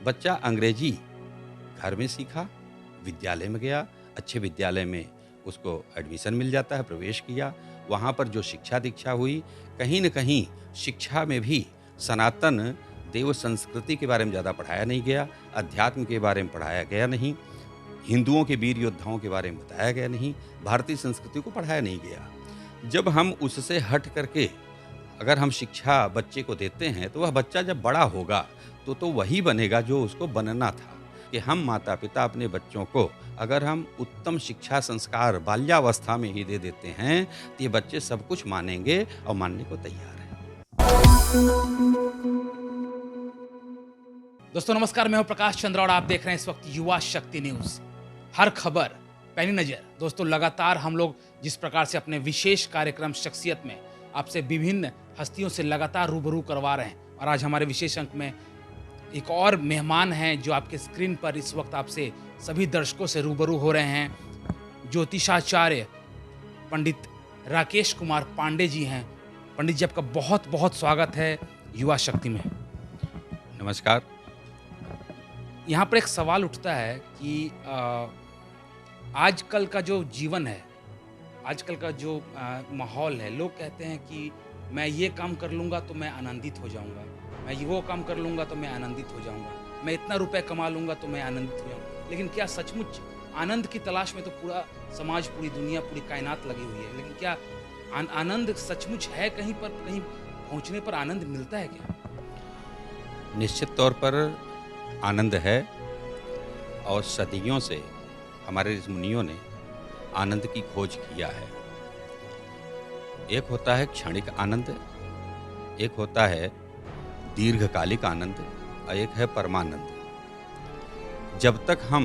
बच्चा अंग्रेजी घर में सीखा, विद्यालय में गया, अच्छे विद्यालय में उसको एडमिशन मिल जाता है, प्रवेश किया। वहाँ पर जो शिक्षा-दीक्षा हुई, कहीं न कहीं शिक्षा में भी सनातन देव संस्कृति के बारे में ज़्यादा पढ़ाया नहीं गया, अध्यात्म के बारे में पढ़ाया गया नहीं, हिंदुओं के वीर योद्धाओं के बारे में बताया गया नहीं, भारतीय संस्कृति को पढ़ाया नहीं गया। जब हम उससे हट करके अगर हम शिक्षा बच्चे को देते हैं, तो वह बच्चा जब बड़ा होगा, तो वही बनेगा जो उसको बनना था। कि हम माता-पिता अपने बच्चों को अगर हम उत्तम शिक्षा संस्कार बाल्यावस्था में ही दे देते हैं, तो ये बच्चे सब कुछ मानेंगे और मानने को तैयार हैं। दोस्तों नमस्कार, मैं हूं प्रकाश चंद्र और आप देख रहे हैं इस वक्त युवा शक्ति न्यूज। हर खबर पैनी नजर। दोस्तों लगातार हम लोग जिस प्रकार से अपने विशेष कार्यक्रम शख्सियत में आपसे विभिन्न हस्तियों से लगातार रूबरू करवा रहे हैं, और आज हमारे विशेष अंक में एक और मेहमान हैं जो आपके स्क्रीन पर इस वक्त आपसे सभी दर्शकों से रूबरू हो रहे हैं। ज्योतिषाचार्य पंडित राकेश कुमार पांडे जी हैं। पंडित जी, आपका बहुत बहुत स्वागत है युवा शक्ति में। नमस्कार। यहाँ पर एक सवाल उठता है कि आजकल का जो जीवन है, आजकल का जो माहौल है, लोग कहते हैं कि मैं ये काम कर लूँगा तो मैं आनंदित हो जाऊँगा, मैं वो काम कर लूँगा तो मैं आनंदित हो जाऊँगा, मैं इतना रुपए कमा लूँगा तो मैं आनंदित हो जाऊँगा। लेकिन क्या सचमुच आनंद की तलाश में तो पूरा समाज, पूरी दुनिया, पूरी कायनात लगी हुई है, लेकिन क्या आनंद सचमुच है? कहीं पर, कहीं पहुँचने पर आनंद मिलता है क्या? निश्चित तौर पर आनंद है, और सदियों से हमारे ऋषि मुनियों ने आनंद की खोज किया है। एक होता है क्षणिक आनंद, एक होता है दीर्घकालिक आनंद, और एक है परमानंद। जब तक हम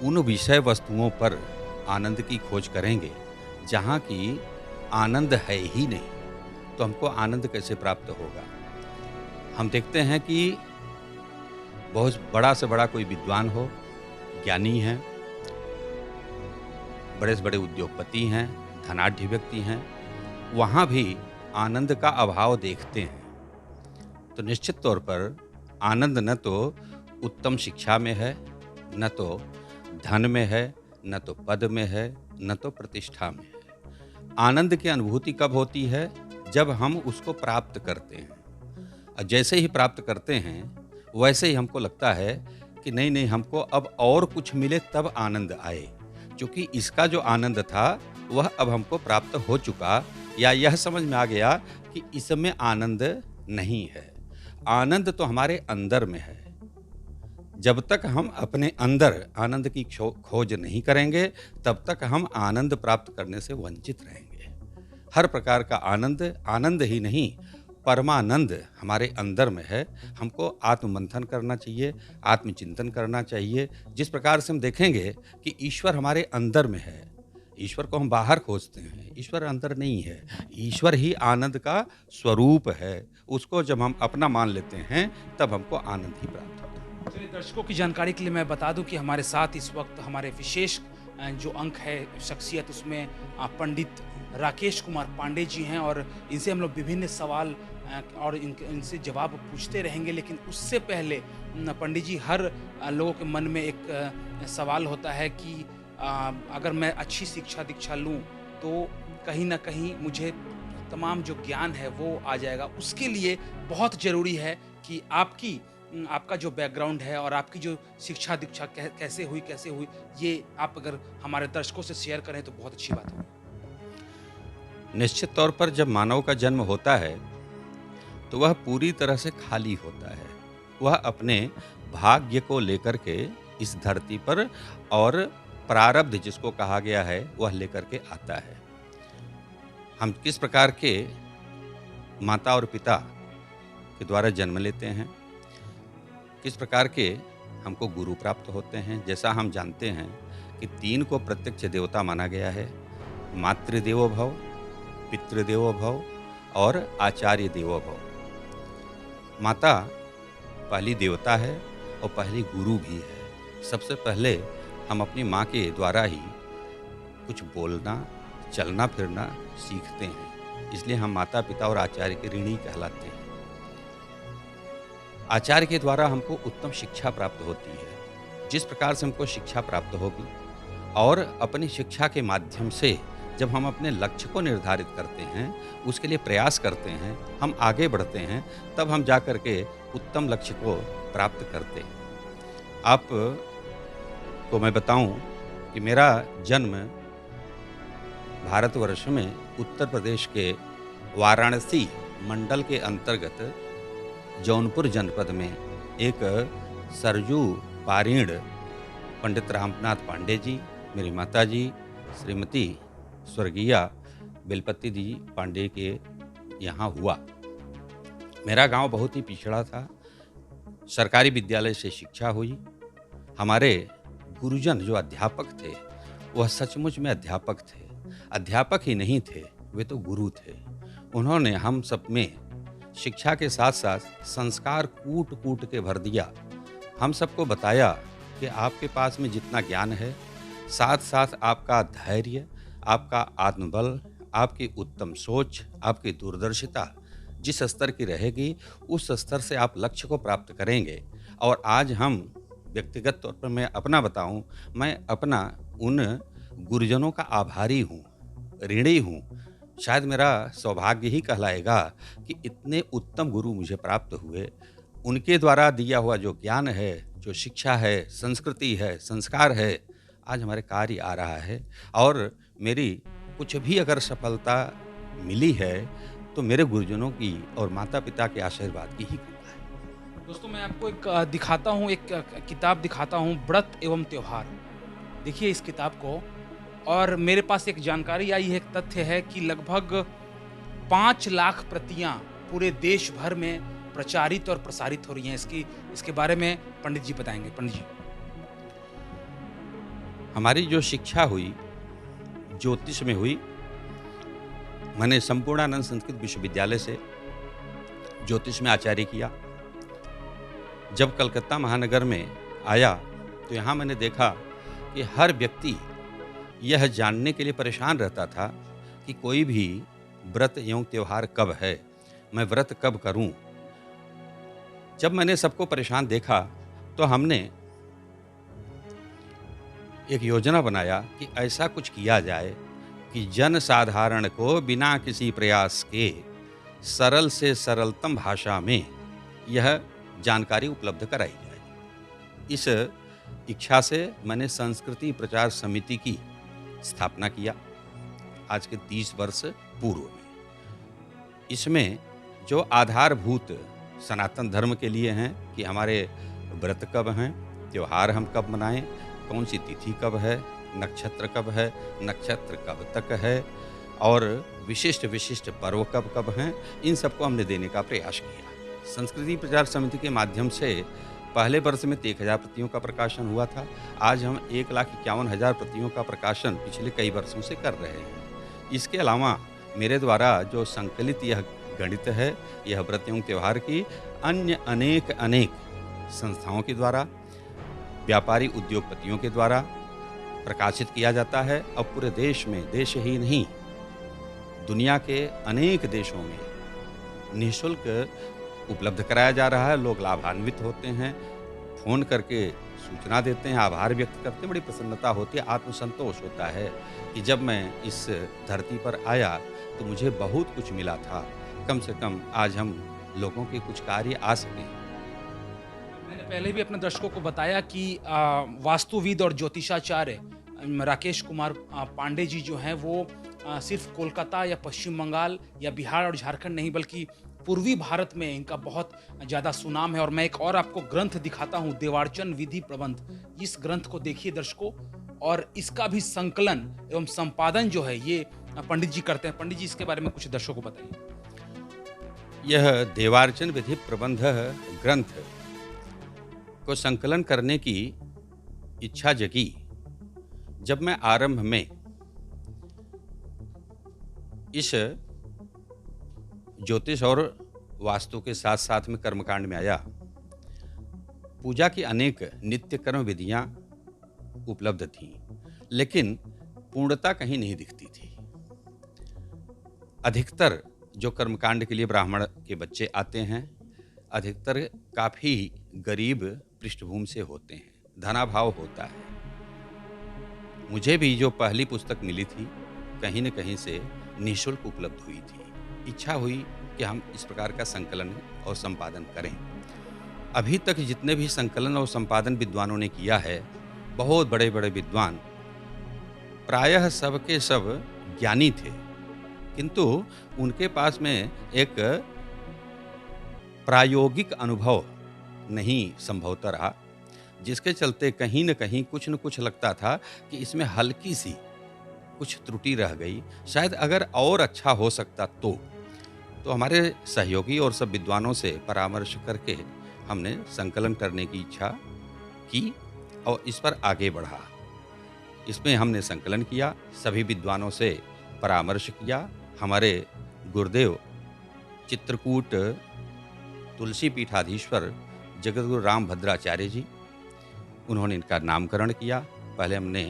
उन विषय वस्तुओं पर आनंद की खोज करेंगे जहाँ की आनंद है ही नहीं, तो हमको आनंद कैसे प्राप्त होगा? हम देखते हैं कि बहुत बड़ा से बड़ा कोई विद्वान हो, ज्ञानी हैं, बड़े से बड़े उद्योगपति हैं, धनाढ्य व्यक्ति हैं, वहाँ भी आनंद का अभाव देखते हैं। तो निश्चित तौर पर आनंद न तो उत्तम शिक्षा में है, न तो धन में है, न तो पद में है, न तो प्रतिष्ठा में है। आनंद की अनुभूति कब होती है? जब हम उसको प्राप्त करते हैं। और जैसे ही प्राप्त करते हैं, वैसे ही हमको लगता है कि नहीं नहीं, हमको अब और कुछ मिले तब आनंद आए, क्योंकि इसका जो आनंद था वह अब हमको प्राप्त हो चुका, या यह समझ में आ गया कि इसमें आनंद नहीं है। आनंद तो हमारे अंदर में है। जब तक हम अपने अंदर आनंद की खोज नहीं करेंगे, तब तक हम आनंद प्राप्त करने से वंचित रहेंगे। हर प्रकार का आनंद, आनंद ही नहीं, परमानंद हमारे अंदर में है। हमको आत्ममंथन करना चाहिए, आत्मचिंतन करना चाहिए। जिस प्रकार से हम देखेंगे कि ईश्वर हमारे अंदर में है, ईश्वर को हम बाहर खोजते हैं, ईश्वर अंदर नहीं है। ईश्वर ही आनंद का स्वरूप है। उसको जब हम अपना मान लेते हैं, तब हमको आनंद ही प्राप्त होता है। चलिए, दर्शकों की जानकारी के लिए मैं बता दूं कि हमारे साथ इस वक्त हमारे विशेष जो अंक है शख्सियत, उसमें पंडित राकेश कुमार पांडे जी हैं, और इनसे हम लोग विभिन्न सवाल और इनसे जवाब पूछते रहेंगे। लेकिन उससे पहले पंडित जी, हर लोगों के मन में एक सवाल होता है कि अगर मैं अच्छी शिक्षा दीक्षा लूँ तो कहीं ना कहीं मुझे तमाम जो ज्ञान है वो आ जाएगा। उसके लिए बहुत ज़रूरी है कि आपका जो बैकग्राउंड है और आपकी जो शिक्षा दीक्षा कैसे हुई, ये आप अगर हमारे दर्शकों से शेयर करें तो बहुत अच्छी बात होगी। निश्चित तौर पर जब मानव का जन्म होता है, तो वह पूरी तरह से खाली होता है। वह अपने भाग्य को लेकर के इस धरती पर, और प्रारब्ध जिसको कहा गया है, वह लेकर के आता है। हम किस प्रकार के माता और पिता के द्वारा जन्म लेते हैं, किस प्रकार के हमको गुरु प्राप्त होते हैं। जैसा हम जानते हैं कि 3 को प्रत्यक्ष देवता माना गया है: मातृदेवो भव, पितृदेवो भव और आचार्य देवो भव। माता पहली देवता है और पहली गुरु भी है। सबसे पहले हम अपनी माँ के द्वारा ही कुछ बोलना, चलना फिरना सीखते हैं, इसलिए हम माता पिता और आचार्य के ऋणी कहलाते हैं। आचार्य के द्वारा हमको उत्तम शिक्षा प्राप्त होती है। जिस प्रकार से हमको शिक्षा प्राप्त होगी और अपनी शिक्षा के माध्यम से जब हम अपने लक्ष्य को निर्धारित करते हैं, उसके लिए प्रयास करते हैं, हम आगे बढ़ते हैं, तब हम जा कर के उत्तम लक्ष्य को प्राप्त करते हैं। आप को मैं बताऊं कि मेरा जन्म भारतवर्ष में उत्तर प्रदेश के वाराणसी मंडल के अंतर्गत जौनपुर जनपद में एक सरजू पारीण पंडित रामनाथ पांडे जी, मेरी माताजी श्रीमती स्वर्गीय बेलपति जी पांडे के यहाँ हुआ। मेरा गांव बहुत ही पिछड़ा था। सरकारी विद्यालय से शिक्षा हुई। हमारे गुरुजन जो अध्यापक थे वह सचमुच में अध्यापक थे। अध्यापक ही नहीं थे, वे तो गुरु थे। उन्होंने हम सब में शिक्षा के साथ साथ संस्कार कूट कूट के भर दिया। हम सबको बताया कि आपके पास में जितना ज्ञान है, साथ साथ आपका धैर्य, आपका आत्मबल, आपकी उत्तम सोच, आपकी दूरदर्शिता जिस स्तर की रहेगी, उस स्तर से आप लक्ष्य को प्राप्त करेंगे। और आज हम व्यक्तिगत तौर पर मैं अपना बताऊं, मैं अपना उन गुरुजनों का आभारी हूँ, ऋणी हूँ। शायद मेरा सौभाग्य ही कहलाएगा कि इतने उत्तम गुरु मुझे प्राप्त हुए। उनके द्वारा दिया हुआ जो ज्ञान है, जो शिक्षा है, संस्कृति है, संस्कार है, आज हमारे कार्य आ रहा है। और मेरी कुछ भी अगर सफलता मिली है तो मेरे गुरुजनों की और माता पिता के आशीर्वाद की ही कृपा है। दोस्तों, मैं आपको एक दिखाता हूँ, एक किताब दिखाता हूँ, व्रत एवं त्योहार। देखिए इस किताब को। और मेरे पास एक जानकारी आई है, एक तथ्य है कि लगभग 5 लाख प्रतियां पूरे देश भर में प्रचारित और प्रसारित हो रही हैं। इसके बारे में पंडित जी बताएंगे। पंडित जी, हमारी जो शिक्षा हुई ज्योतिष में हुई। मैंने संपूर्णानंद संस्कृत विश्वविद्यालय से ज्योतिष में आचार्य किया। जब कलकत्ता महानगर में आया तो यहाँ मैंने देखा कि हर व्यक्ति यह जानने के लिए परेशान रहता था कि कोई भी व्रत एवं त्योहार कब है, मैं व्रत कब करूं। जब मैंने सबको परेशान देखा तो हमने एक योजना बनाया कि ऐसा कुछ किया जाए कि जन साधारण को बिना किसी प्रयास के सरल से सरलतम भाषा में यह जानकारी उपलब्ध कराई जाए। इस इच्छा से मैंने संस्कृति प्रचार समिति की स्थापना किया आज के 30 वर्ष पूर्व में। इसमें जो आधारभूत सनातन धर्म के लिए हैं कि हमारे व्रत कब हैं, त्योहार हम कब मनाएं, कौन सी तिथि कब है, नक्षत्र कब है, नक्षत्र कब तक है और विशिष्ट पर्व कब कब हैं, इन सबको हमने देने का प्रयास किया। संस्कृति प्रचार समिति के माध्यम से पहले वर्ष में 1000 प्रतियों का प्रकाशन हुआ था। आज हम 1,51,000 प्रतियों का प्रकाशन पिछले कई वर्षों से कर रहे हैं। इसके अलावा मेरे द्वारा जो संकलित यह गणित है, यह व्रत एवं त्योहार की अन्य अनेक संस्थाओं के द्वारा, व्यापारी उद्योगपतियों के द्वारा प्रकाशित किया जाता है। और पूरे देश में, देश ही नहीं दुनिया के अनेक देशों में निःशुल्क उपलब्ध कराया जा रहा है। लोग लाभान्वित होते हैं, फ़ोन करके सूचना देते हैं, आभार व्यक्त करते हैं। बड़ी प्रसन्नता होती है, आत्मसंतोष होता है कि जब मैं इस धरती पर आया तो मुझे बहुत कुछ मिला था। कम से कम आज हम लोगों के कुछ कार्य आ सकें। मैंने पहले भी अपने दर्शकों को बताया कि वास्तुविद और ज्योतिषाचार्य राकेश कुमार पांडे जी जो हैं वो सिर्फ कोलकाता या पश्चिम बंगाल या बिहार और झारखंड नहीं बल्कि पूर्वी भारत में इनका बहुत ज़्यादा सुनाम है। और मैं एक और आपको ग्रंथ दिखाता हूँ, देवार्चन विधि प्रबंध। इस ग्रंथ को देखिए दर्शकों, और इसका भी संकलन एवं संपादन जो है ये पंडित जी करते हैं। पंडित जी, इसके बारे में कुछ दर्शकों को बताइए। यह देवार्चन विधि प्रबंध ग्रंथ को संकलन करने की इच्छा जगी जब मैं आरंभ में इस ज्योतिष और वास्तु के साथ साथ में कर्मकांड में आया। पूजा की अनेक नित्य कर्म विधियां उपलब्ध थीं, लेकिन पूर्णता कहीं नहीं दिखती थी। अधिकतर जो कर्मकांड के लिए ब्राह्मण के बच्चे आते हैं अधिकतर काफ़ी गरीब पृष्ठभूमि से होते हैं, धनाभाव होता है। मुझे भी जो पहली पुस्तक मिली थी, कहीं न कहीं से निःशुल्क उपलब्ध हुई थी। इच्छा हुई कि हम इस प्रकार का संकलन और संपादन करें। अभी तक जितने भी संकलन और संपादन विद्वानों ने किया है, बहुत बड़े-बड़े विद्वान, प्रायः सब के सब ज्ञानी थे, किंतु उनके पास में एक प्रायोगिक अनुभव नहीं संभवतः रहा, जिसके चलते कहीं न कहीं कुछ न कुछ लगता था कि इसमें हल्की-सी कुछ त्रुटि रह गई, शायद अगर और अच्छा हो सकता तो। तो हमारे सहयोगी और सब विद्वानों से परामर्श करके हमने संकलन करने की इच्छा की और इस पर आगे बढ़ा। इसमें हमने संकलन किया, सभी विद्वानों से परामर्श किया। हमारे गुरुदेव चित्रकूट तुलसी पीठाधीश्वर जगद्गुरु रामभद्राचार्य जी, उन्होंने इनका नामकरण किया। पहले हमने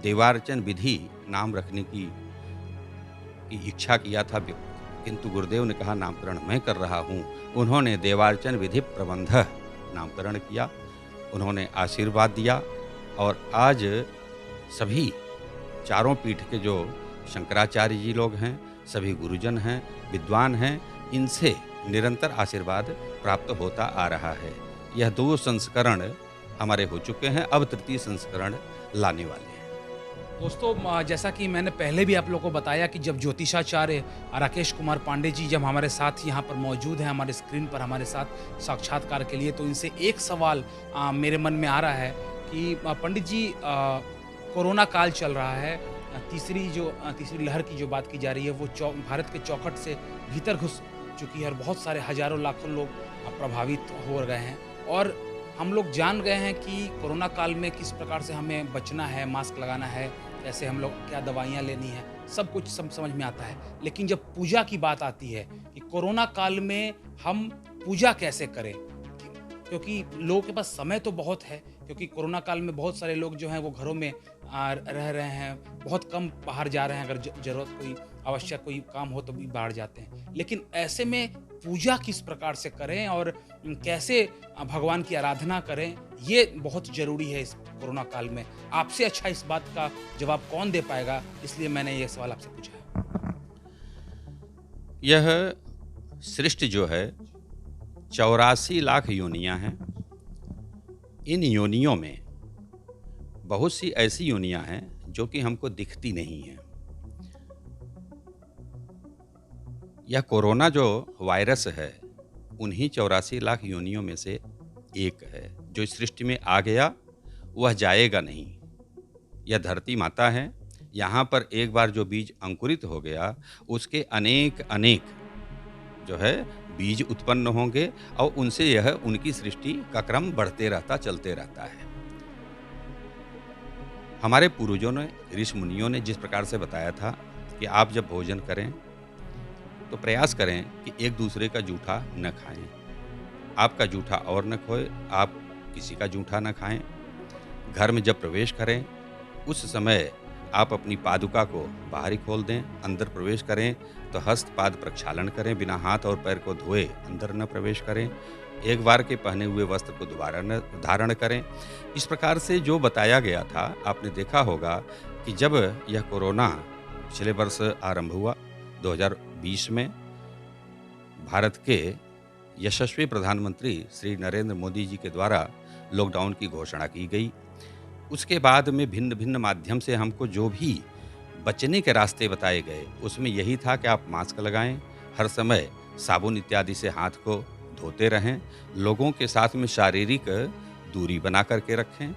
देवार्चन विधि नाम रखने की इच्छा किया था, किंतु गुरुदेव ने कहा नामकरण मैं कर रहा हूँ। उन्होंने देवार्चन विधि प्रबंध नामकरण किया, उन्होंने आशीर्वाद दिया और आज सभी चारों पीठ के जो शंकराचार्य जी लोग हैं, सभी गुरुजन हैं, विद्वान हैं, इनसे निरंतर आशीर्वाद प्राप्त होता आ रहा है। यह 2 संस्करण हमारे हो चुके हैं, अब तृतीय संस्करण लाने वाले हैं। दोस्तों, जैसा कि मैंने पहले भी आप लोगों को बताया कि जब ज्योतिषाचार्य राकेश कुमार पांडे जी जब हमारे साथ यहाँ पर मौजूद हैं, हमारे स्क्रीन पर हमारे साथ साक्षात्कार के लिए, तो इनसे एक सवाल मेरे मन में आ रहा है कि पंडित जी, कोरोना काल चल रहा है, तीसरी लहर की जो बात की जा रही है वो भारत के चौखट से भीतर घुस चुकी है और बहुत सारे हजारों लाखों लोग प्रभावित हो गए हैं और हम लोग जान गए हैं कि कोरोना काल में किस प्रकार से हमें बचना है, मास्क लगाना है, कैसे हम लोग क्या दवाइयाँ लेनी है, सब कुछ समझ में आता है। लेकिन जब पूजा की बात आती है कि कोरोना काल में हम पूजा कैसे करें, क्योंकि लोगों के पास समय तो बहुत है, क्योंकि कोरोना काल में बहुत सारे लोग जो हैं वो घरों में रह रहे हैं, बहुत कम बाहर जा रहे हैं, अगर ज़रूरत कोई आवश्यक कोई काम हो तो भी बाहर जाते हैं। लेकिन ऐसे में पूजा किस प्रकार से करें और कैसे भगवान की आराधना करें, ये बहुत ज़रूरी है इस कोरोना काल में। आपसे अच्छा इस बात का जवाब कौन दे पाएगा, इसलिए मैंने ये सवाल आपसे पूछा है। यह सृष्टि जो है 84 लाख योनियां हैं। इन योनियों में बहुत सी ऐसी योनियां हैं जो कि हमको दिखती नहीं हैं। यह कोरोना जो वायरस है, उन्हीं 84 लाख योनियों में से एक है। जो इस सृष्टि में आ गया वह जाएगा नहीं। यह धरती माता है, यहाँ पर एक बार जो बीज अंकुरित हो गया, उसके अनेक अनेक जो है बीज उत्पन्न होंगे और उनसे यह उनकी सृष्टि का क्रम बढ़ते रहता, चलते रहता है। हमारे पूर्वजों ने, ऋषि मुनियों ने जिस प्रकार से बताया था कि आप जब भोजन करें तो प्रयास करें कि एक दूसरे का जूठा न खाएं, आपका जूठा और न खोए, आप किसी का जूठा न खाएं। घर में जब प्रवेश करें उस समय आप अपनी पादुका को बाहर ही खोल दें, अंदर प्रवेश करें तो हस्त पाद प्रक्षालन करें, बिना हाथ और पैर को धोए अंदर न प्रवेश करें, एक बार के पहने हुए वस्त्र को दोबारा न धारण करें। इस प्रकार से जो बताया गया था, आपने देखा होगा कि जब यह कोरोना पिछले वर्ष आरंभ हुआ 2020 में, भारत के यशस्वी प्रधानमंत्री श्री नरेंद्र मोदी जी के द्वारा लॉकडाउन की घोषणा की गई। उसके बाद में भिन्न भिन्न माध्यम से हमको जो भी बचने के रास्ते बताए गए, उसमें यही था कि आप मास्क लगाएं, हर समय साबुन इत्यादि से हाथ को धोते रहें, लोगों के साथ में शारीरिक दूरी बना करके रखें।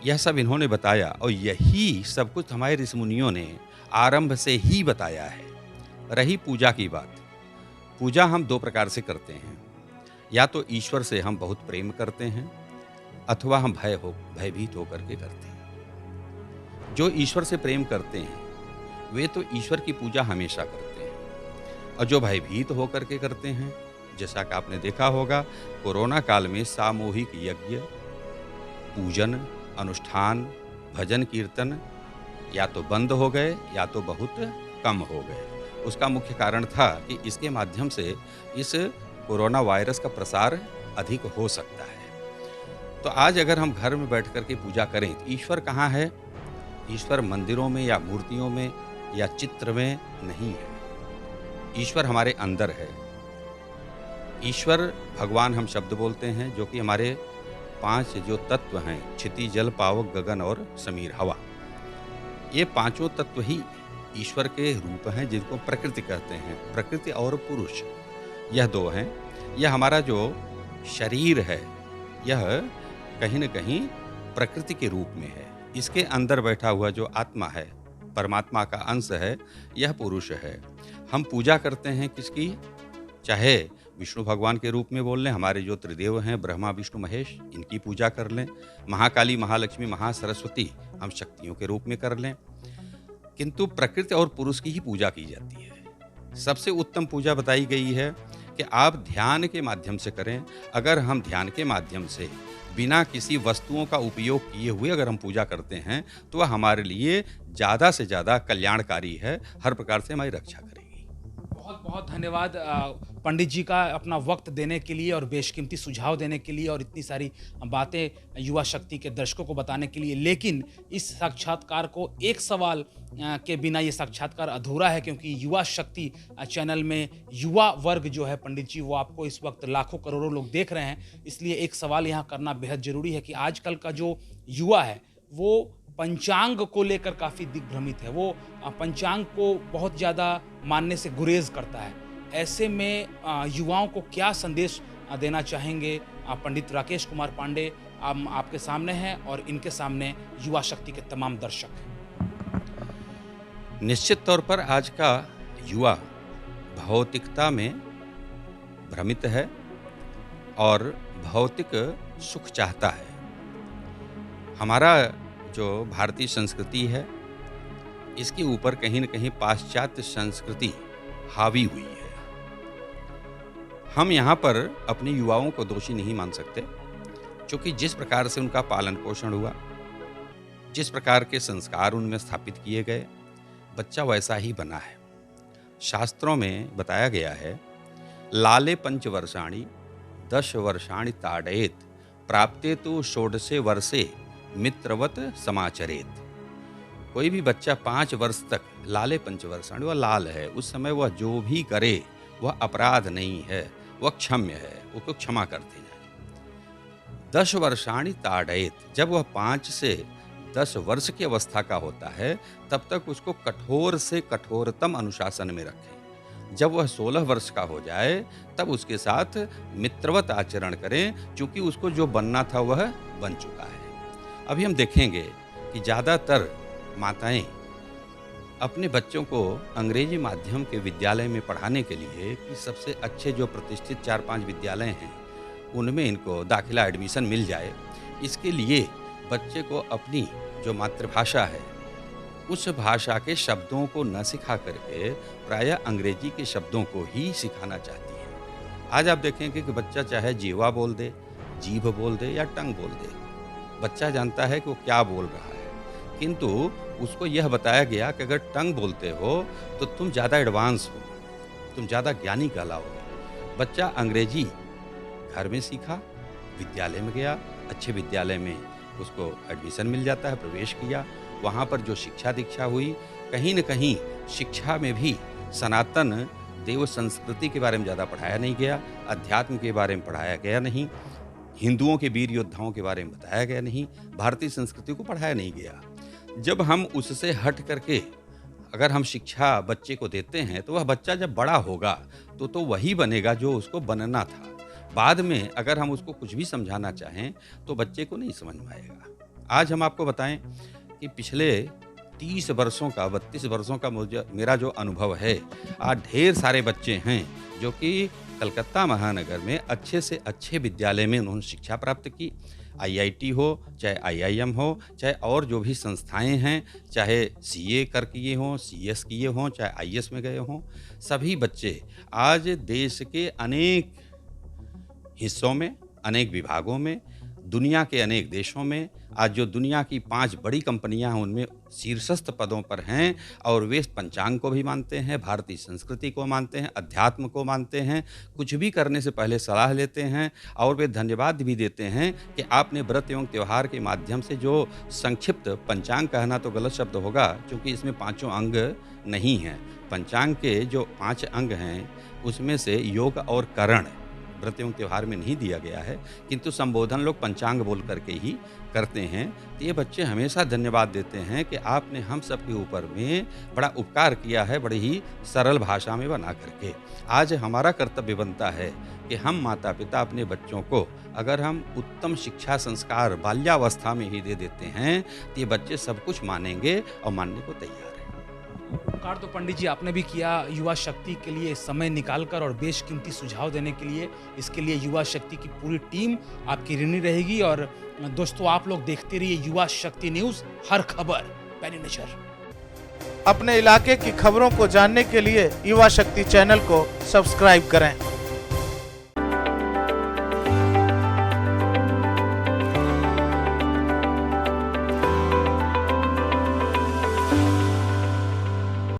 यह सब इन्होंने बताया और यही सब कुछ हमारे ऋषि मुनियों ने आरंभ से ही बताया है। रही पूजा की बात, पूजा हम 2 प्रकार से करते हैं। या तो ईश्वर से हम बहुत प्रेम करते हैं, अथवा हम भयभीत होकर के करते हैं। जो ईश्वर से प्रेम करते हैं वे तो ईश्वर की पूजा हमेशा करते हैं, और जो भयभीत होकर के करते हैं, जैसा कि आपने देखा होगा कोरोना काल में सामूहिक यज्ञ, पूजन, अनुष्ठान, भजन कीर्तन या तो बंद हो गए या तो बहुत कम हो गए। उसका मुख्य कारण था कि इसके माध्यम से इस कोरोना वायरस का प्रसार अधिक हो सकता है। तो आज अगर हम घर में बैठ कर के पूजा करें तो ईश्वर कहाँ है? ईश्वर मंदिरों में या मूर्तियों में या चित्र में नहीं है। ईश्वर हमारे अंदर है। ईश्वर भगवान हम शब्द बोलते हैं जो कि हमारे 5 जो तत्व हैं, क्षिति, जल, पावक, गगन और समीर, हवा। ये पांचों तत्व ही ईश्वर के रूप हैं जिनको प्रकृति कहते हैं। प्रकृति और पुरुष, यह दो हैं। यह हमारा जो शरीर है, यह कहीं न कहीं प्रकृति के रूप में है। इसके अंदर बैठा हुआ जो आत्मा है, परमात्मा का अंश है, यह पुरुष है। हम पूजा करते हैं किसकी? चाहे विष्णु भगवान के रूप में बोल लें, हमारे जो त्रिदेव हैं ब्रह्मा विष्णु महेश, इनकी पूजा कर लें। महाकाली, महालक्ष्मी, महासरस्वती हम शक्तियों के रूप में कर लें। किंतु प्रकृति और पुरुष की ही पूजा की जाती है। सबसे उत्तम पूजा बताई गई है कि आप ध्यान के माध्यम से करें। अगर हम ध्यान के माध्यम से बिना किसी वस्तुओं का उपयोग किए हुए अगर हम पूजा करते हैं तो वह हमारे लिए ज़्यादा से ज़्यादा कल्याणकारी है, हर प्रकार से हमारी रक्षा करेगी। बहुत बहुत धन्यवाद पंडित जी का अपना वक्त देने के लिए और बेशकीमती सुझाव देने के लिए और इतनी सारी बातें युवा शक्ति के दर्शकों को बताने के लिए। लेकिन इस साक्षात्कार को एक सवाल के बिना ये साक्षात्कार अधूरा है, क्योंकि युवा शक्ति चैनल में युवा वर्ग जो है पंडित जी, वो आपको इस वक्त लाखों करोड़ों लोग देख रहे हैं। इसलिए एक सवाल यहाँ करना बेहद ज़रूरी है कि आजकल का जो युवा है वो पंचांग को लेकर काफ़ी दिग्भ्रमित है। वो पंचांग को बहुत ज़्यादा मानने से गुरेज करता है। ऐसे में युवाओं को क्या संदेश देना चाहेंगे? पंडित राकेश कुमार पांडे आपके सामने हैं और इनके सामने युवा शक्ति के तमाम दर्शक हैं। निश्चित तौर पर आज का युवा भौतिकता में भ्रमित है और भौतिक सुख चाहता है। हमारा जो भारतीय संस्कृति है, इसके ऊपर कहीं न कहीं पाश्चात्य संस्कृति हावी हुई है। हम यहाँ पर अपने युवाओं को दोषी नहीं मान सकते, क्योंकि जिस प्रकार से उनका पालन पोषण हुआ, जिस प्रकार के संस्कार उनमें स्थापित किए गए, बच्चा वैसा ही बना है। शास्त्रों में बताया गया है, लाले 5 वर्षाणि 10 वर्षाणि ताड़येत प्राप्ते तो षोडशे वर्षे मित्रवत समाचरेत। कोई भी बच्चा 5 वर्ष तक, लाले 5 वर्षाणि, वह लाल है, उस समय वह जो भी करे वह अपराध नहीं है, वह क्षम्य है, उसको क्षमा करते जाए। 10 वर्षाणि ताड़येत, जब वह 5 से 10 वर्ष की अवस्था का होता है तब तक उसको कठोर से कठोरतम अनुशासन में रखें। जब वह 16 वर्ष का हो जाए तब उसके साथ मित्रवत आचरण करें, क्योंकि उसको जो बनना था वह बन चुका है। अभी हम देखेंगे कि ज़्यादातर माताएं अपने बच्चों को अंग्रेजी माध्यम के विद्यालय में पढ़ाने के लिए कि सबसे अच्छे जो प्रतिष्ठित 4-5 विद्यालय हैं उनमें इनको दाखिला एडमिशन मिल जाए, इसके लिए बच्चे को अपनी जो मातृभाषा है उस भाषा के शब्दों को न सिखा करके प्रायः अंग्रेजी के शब्दों को ही सिखाना चाहती है। आज आप देखेंगे कि बच्चा चाहे जीवा बोल दे, जीभ बोल दे या टंग बोल दे, बच्चा जानता है कि वो क्या बोल रहा है। किंतु उसको यह बताया गया कि अगर टंग बोलते हो तो तुम ज़्यादा एडवांस हो, तुम ज़्यादा ज्ञानी कहलाओगे। बच्चा अंग्रेजी घर में सीखा, विद्यालय में गया, अच्छे विद्यालय में उसको एडमिशन मिल जाता है, प्रवेश किया, वहाँ पर जो शिक्षा दीक्षा हुई, कहीं न कहीं शिक्षा में भी सनातन देव संस्कृति के बारे में ज़्यादा पढ़ाया नहीं गया, अध्यात्म के बारे में पढ़ाया गया नहीं, हिंदुओं के वीर योद्धाओं के बारे में बताया गया नहीं, भारतीय संस्कृति को पढ़ाया नहीं गया। जब हम उससे हट करके अगर हम शिक्षा बच्चे को देते हैं तो वह बच्चा जब बड़ा होगा तो वही बनेगा जो उसको बनना था। बाद में अगर हम उसको कुछ भी समझाना चाहें तो बच्चे को नहीं समझ में आएगा। आज हम आपको बताएं कि पिछले 30 वर्षों का 32 वर्षों का मेरा जो अनुभव है, आज ढेर सारे बच्चे हैं जो कि कलकत्ता महानगर में अच्छे से अच्छे विद्यालय में उन्होंने शिक्षा प्राप्त की। आईआईटी हो, चाहे आईआईएम हो, चाहे और जो भी संस्थाएं हैं, चाहे सीए कर किए हों, सीएस किए हों, चाहे आईएएस में गए हों, सभी बच्चे आज देश के अनेक हिस्सों में, अनेक विभागों में दुनिया के अनेक देशों में आज जो दुनिया की 5 बड़ी कंपनियां हैं उनमें शीर्षस्थ पदों पर हैं और वे पंचांग को भी मानते हैं, भारतीय संस्कृति को मानते हैं, अध्यात्म को मानते हैं। कुछ भी करने से पहले सलाह लेते हैं और वे धन्यवाद भी देते हैं कि आपने व्रत एवं त्योहार के माध्यम से जो संक्षिप्त पंचांग कहना तो गलत शब्द होगा क्योंकि इसमें 5 अंग नहीं हैं। पंचांग के जो 5 अंग हैं उसमें से योग और करण व्रत एवं त्योहार में नहीं दिया गया है, किंतु संबोधन लोग पंचांग बोल करके ही करते हैं। तो ये बच्चे हमेशा धन्यवाद देते हैं कि आपने हम सब के ऊपर में बड़ा उपकार किया है, बड़ी ही सरल भाषा में बना करके। आज हमारा कर्तव्य बनता है कि हम माता पिता अपने बच्चों को अगर हम उत्तम शिक्षा संस्कार बाल्यावस्था में ही दे देते हैं तो ये बच्चे सब कुछ मानेंगे और मानने को तैयार हैं। उपकार तो पंडित जी आपने भी किया युवा शक्ति के लिए समय निकालकर और बेशकीमती सुझाव देने के लिए। इसके लिए युवा शक्ति की पूरी टीम आपकी ऋणी रहेगी। और दोस्तों आप लोग देखते रहिए युवा शक्ति न्यूज़, हर खबर पैनी नजर। अपने इलाके की खबरों को जानने के लिए युवा शक्ति चैनल को सब्सक्राइब करें।